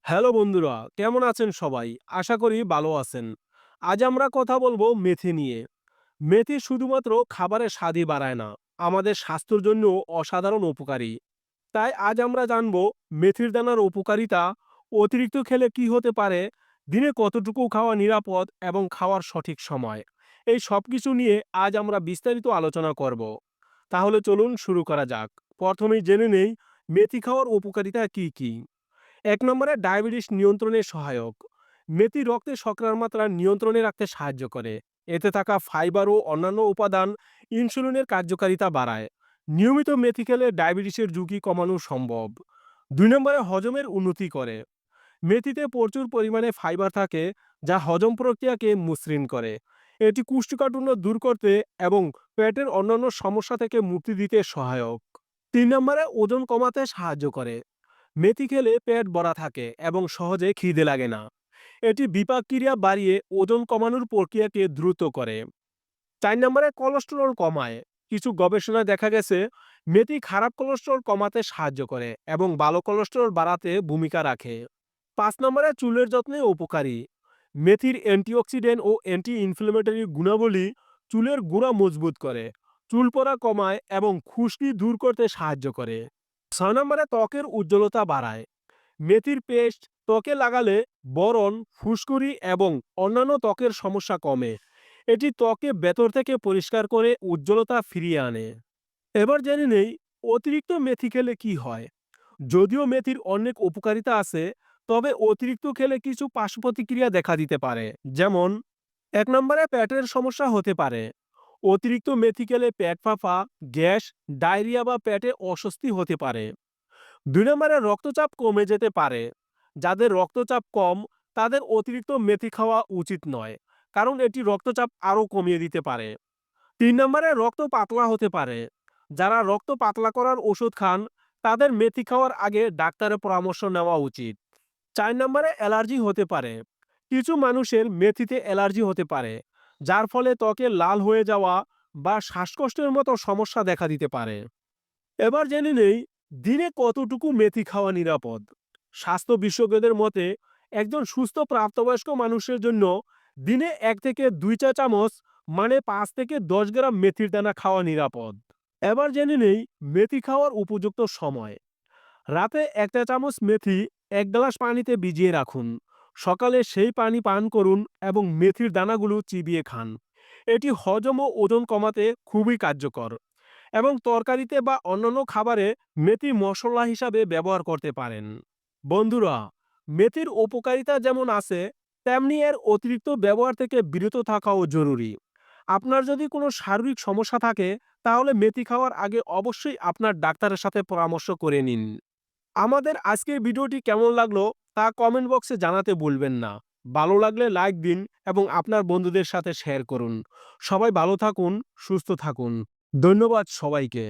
Hello বন্ধুরা, কেমন আছেন সবাই? আশা করি ভালো আছেন। আজ আমরা কথা বলবো মেথি নিয়ে। মেথি শুধুমাত্র খাবারের স্বাদই বাড়ায় না, আমাদের স্বাস্থ্যের জন্য অসাধারণ উপকারী। তাই আজ আমরা জানবো মেথির দানার উপকারিতা, অতিরিক্ত খেলে কি হতে পারে, দিনে কতটুকু খাওয়া নিরাপদ এবং খাওয়ার সঠিক সময়। এই সব কিছু নিয়ে আজ আমরা বিস্তারিত আলোচনা করব। তাহলে চলুন শুরু করা যাক। প্রথমেই জেনে নেই মেথি খাওয়ার উপকারিতা কি কি। ১ নম্বরে ডায়াবেটিস নিয়ন্ত্রণে সহায়ক। মেথি রক্তে শর্করার মাত্রা নিয়ন্ত্রণে রাখতে সাহায্য করে। এতে থাকা ফাইবার ও অন্যান্য উপাদান ইনসুলিনের কার্যকারিতা বাড়ায়। নিয়মিত মেথি খেলে ডায়াবেটিসের ঝুঁকি কমানো সম্ভব। ২ নম্বরে হজমের উন্নতি করে। মেথিতে প্রচুর পরিমাণে ফাইবার থাকে, যা হজম প্রক্রিয়াকে মসৃণ করে। এটি কোষ্ঠকাঠিন্য দূর করতে এবং পেটের অন্যান্য সমস্যা থেকে মুক্তি দিতে সহায়ক। ৩ নম্বরে ওজন কমাতে সাহায্য করে। মেথি খেলে পেট ভরা থাকে এবং সহজে খিদে লাগে না। এটি বিপাক ক্রিয়া বাড়িয়ে ওজন কমানোর প্রক্রিয়াকে দ্রুত করে। ৪ নম্বরে কোলেস্টেরল কমায়। কিছু গবেষণায় দেখা গেছে মেথি খারাপ কোলেস্টেরল কমাতে সাহায্য করে এবং ভালো কোলেস্টেরল বাড়াতে ভূমিকা রাখে। ৫ নম্বরে চুলের যত্নে উপকারী। মেথির অ্যান্টিঅক্সিডেন্ট ও অ্যান্টি ইনফ্লেমেটরি গুণাবলী চুলের গোড়া মজবুত করে, চুল পড়া কমায় এবং খুশকি দূর করতে সাহায্য করে। ৬ নম্বরে ত্বকের উজ্জ্বলতা বাড়ায়। মেথির পেস্ট ত্বকে লাগালে বরণ, ফুসকুড়ি এবং অন্যান্য ত্বকের সমস্যা কমে। এটি ত্বকে ভেতর থেকে পরিষ্কার করে উজ্জ্বলতা ফিরিয়ে আনে। এবার জেনে নেই অতিরিক্ত মেথি খেলে কি হয়। যদিও মেথির অনেক উপকারিতা আছে, তবে অতিরিক্ত খেলে কিছু পার্শ্ব প্রতিক্রিয়া দেখা দিতে পারে। যেমন ১ নম্বরে পেটের সমস্যা হতে পারে। অতিরিক্ত মেথি খেলে পেট ফাঁপা, গ্যাস, ডায়রিয়া বা পেটে অস্বস্তি হতে পারে। ২ নম্বরে রক্তচাপ কমে যেতে পারে। যাদের রক্তচাপ কম তাদের অতিরিক্ত মেথি খাওয়া উচিত নয়, কারণ এটি রক্তচাপ আরও কমিয়ে দিতে পারে। ৩ নম্বরে রক্ত পাতলা হতে পারে। যারা রক্ত পাতলা করার ওষুধ খান তাদের মেথি খাওয়ার আগে ডাক্তারের পরামর্শ নেওয়া উচিত। ৪ নম্বরে অ্যালার্জি হতে পারে। কিছু মানুষের মেথিতে অ্যালার্জি হতে পারে, যার ফলে ত্বকে লাল হয়ে যাওয়া বা শ্বাসকষ্টের মতো সমস্যা দেখা দিতে পারে। এবার জেনে নেই দিনে কতটুকু মেথি খাওয়া নিরাপদ। স্বাস্থ্য বিশেষজ্ঞদের মতে একজন সুস্থ প্রাপ্তবয়স্ক মানুষের জন্য দিনে ১ থেকে ২ চা চামচ, মানে ৫ থেকে ১০ গ্রাম মেথির দানা খাওয়া নিরাপদ। এবার জেনে নেই মেথি খাওয়ার উপযুক্ত সময়। রাতে ১ চা চামচ মেথি ১ গ্লাস পানিতে ভিজিয়ে রাখুন। সকালে সেই পানি পান করুন এবং মেথির দানাগুলো চিবিয়ে খান। এটি হজম ও ওজন কমাতে খুবই কার্যকর এবং তরকারিতে বা অন্যান্য খাবারে মেথি মশলা হিসাবে ব্যবহার করতে পারেন। বন্ধুরা, মেথির উপকারিতা যেমন আছে, তেমনি এর অতিরিক্ত ব্যবহার থেকে বিরত থাকাও জরুরি। আপনার যদি কোনো শারীরিক সমস্যা থাকে তাহলে মেথি খাওয়ার আগে অবশ্যই আপনার ডাক্তারের সাথে পরামর্শ করে নিন। আমাদের আজকের ভিডিওটি কেমন লাগলো তা কমেন্ট বক্সে জানাতে ভুলবেন না। ভালো লাগলে লাইক দিন এবং আপনার বন্ধুদের সাথে শেয়ার করুন। সবাই ভালো থাকুন, সুস্থ থাকুন। ধন্যবাদ সবাইকে।